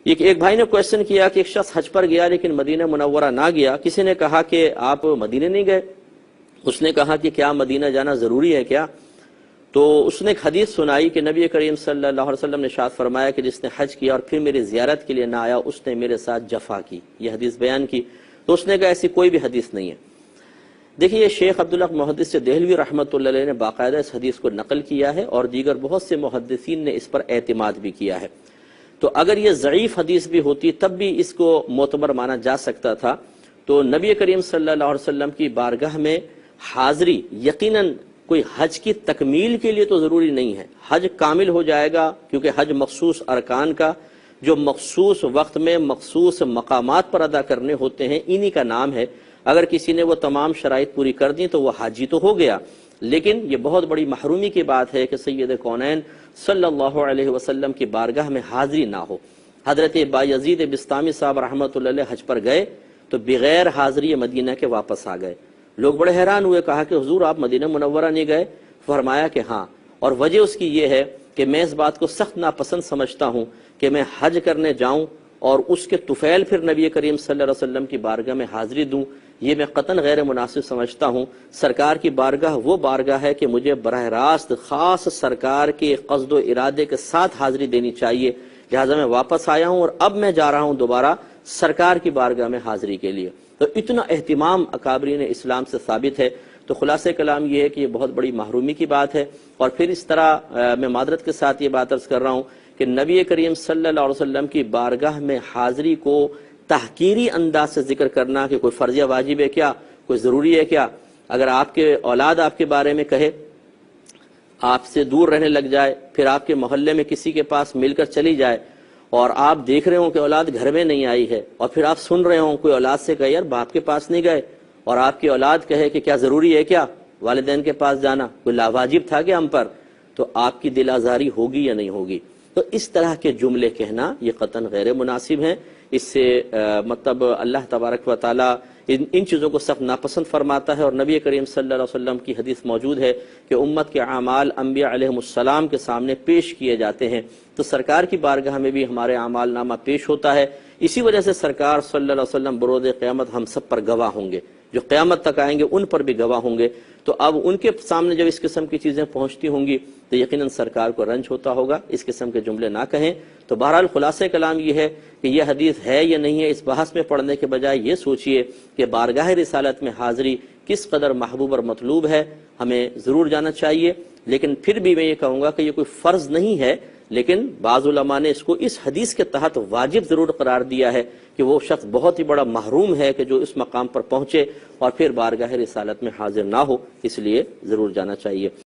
ایک بھائی نے کوشچن کیا کہ ایک شخص حج پر گیا لیکن مدینہ منورہ نہ گیا. کسی نے کہا کہ آپ مدینہ نہیں گئے. اس نے کہا کہ کیا مدینہ جانا ضروری ہے کیا؟ تو اس نے ایک حدیث سنائی کہ نبی کریم صلی اللہ علیہ وسلم نے ارشاد فرمایا کہ جس نے حج کیا اور پھر میری زیارت کے لیے نہ آیا اس نے میرے ساتھ جفا کی. یہ حدیث بیان کی تو اس نے کہا ایسی کوئی بھی حدیث نہیں ہے. دیکھیے یہ شیخ عبداللہ محدث دہلوی رحمۃ اللہ علیہ نے باقاعدہ اس حدیث کو نقل کیا ہے اور دیگر بہت سے محدثین نے اس پر اعتماد بھی کیا ہے. تو اگر یہ ضعیف حدیث بھی ہوتی تب بھی اس کو معتبر مانا جا سکتا تھا. تو نبی کریم صلی اللہ علیہ وسلم کی بارگاہ میں حاضری یقیناً کوئی حج کی تکمیل کے لیے تو ضروری نہیں ہے. حج کامل ہو جائے گا کیونکہ حج مخصوص ارکان کا جو مخصوص وقت میں مخصوص مقامات پر ادا کرنے ہوتے ہیں انہی کا نام ہے. اگر کسی نے وہ تمام شرائط پوری کر دی تو وہ حاجی تو ہو گیا. لیکن یہ بہت بڑی محرومی کی بات ہے کہ سید کونین صلی اللہ علیہ وسلم کی بارگاہ میں حاضری نہ ہو. حضرت بایزید بسطامی صاحب رحمۃ اللہ علیہ حج پر گئے تو بغیر حاضری مدینہ کے واپس آ گئے. لوگ بڑے حیران ہوئے, کہا کہ حضور آپ مدینہ منورہ نہیں گئے؟ فرمایا کہ ہاں, اور وجہ اس کی یہ ہے کہ میں اس بات کو سخت ناپسند سمجھتا ہوں کہ میں حج کرنے جاؤں اور اس کے طفیل پھر نبی کریم صلی اللہ علیہ وسلم کی بارگاہ میں حاضری دوں. یہ میں قطعاً غیر مناسب سمجھتا ہوں. سرکار کی بارگاہ وہ بارگاہ ہے کہ مجھے براہ راست خاص سرکار کے قصد و ارادے کے ساتھ حاضری دینی چاہیے. لہٰذا میں واپس آیا ہوں اور اب میں جا رہا ہوں دوبارہ سرکار کی بارگاہ میں حاضری کے لیے. تو اتنا اہتمام اکابرین اسلام سے ثابت ہے. تو خلاصہ کلام یہ ہے کہ یہ بہت بڑی محرومی کی بات ہے. اور پھر اس طرح میں معذرت کے ساتھ یہ بات عرض کر رہا ہوں کہ نبی کریم صلی اللہ علیہ وسلم کی بارگاہ میں حاضری کو تحقیری انداز سے ذکر کرنا کہ کوئی فرض یا واجب ہے کیا, کوئی ضروری ہے کیا. اگر آپ کے اولاد آپ کے بارے میں کہے, آپ سے دور رہنے لگ جائے, پھر آپ کے محلے میں کسی کے پاس مل کر چلی جائے اور آپ دیکھ رہے ہوں کہ اولاد گھر میں نہیں آئی ہے, اور پھر آپ سن رہے ہوں کوئی اولاد سے کہے یار باپ کے پاس نہیں گئے, اور آپ کی اولاد کہے کہ کیا ضروری ہے کیا والدین کے پاس جانا, کوئی لاواجب تھا کیا ہم پر, تو آپ کی دل آزاری ہوگی یا نہیں ہوگی؟ تو اس طرح کے جملے کہنا یہ قطعاً غیر مناسب ہیں. اس سے مطلب اللہ تبارک و تعالیٰ ان چیزوں کو سخت ناپسند فرماتا ہے. اور نبی کریم صلی اللہ علیہ وسلم کی حدیث موجود ہے کہ امت کے اعمال انبیاء علیہ السلام کے سامنے پیش کیے جاتے ہیں. تو سرکار کی بارگاہ میں بھی ہمارے اعمال نامہ پیش ہوتا ہے. اسی وجہ سے سرکار صلی اللہ علیہ وسلم بروز قیامت ہم سب پر گواہ ہوں گے, جو قیامت تک آئیں گے ان پر بھی گواہ ہوں گے. تو اب ان کے سامنے جب اس قسم کی چیزیں پہنچتی ہوں گی تو یقیناً سرکار کو رنج ہوتا ہوگا. اس قسم کے جملے نہ کہیں. تو بہرحال خلاصہ کلام یہ ہے کہ یہ حدیث ہے یا نہیں ہے, اس بحث میں پڑھنے کے بجائے یہ سوچئے کہ بارگاہ رسالت میں حاضری کس قدر محبوب اور مطلوب ہے, ہمیں ضرور جانا چاہیے. لیکن پھر بھی میں یہ کہوں گا کہ یہ کوئی فرض نہیں ہے, لیکن بعض علماء نے اس کو اس حدیث کے تحت واجب ضرور قرار دیا ہے کہ وہ شخص بہت ہی بڑا محروم ہے کہ جو اس مقام پر پہنچے اور پھر بارگاہ رسالت میں حاضر نہ ہو, اس لیے ضرور جانا چاہیے.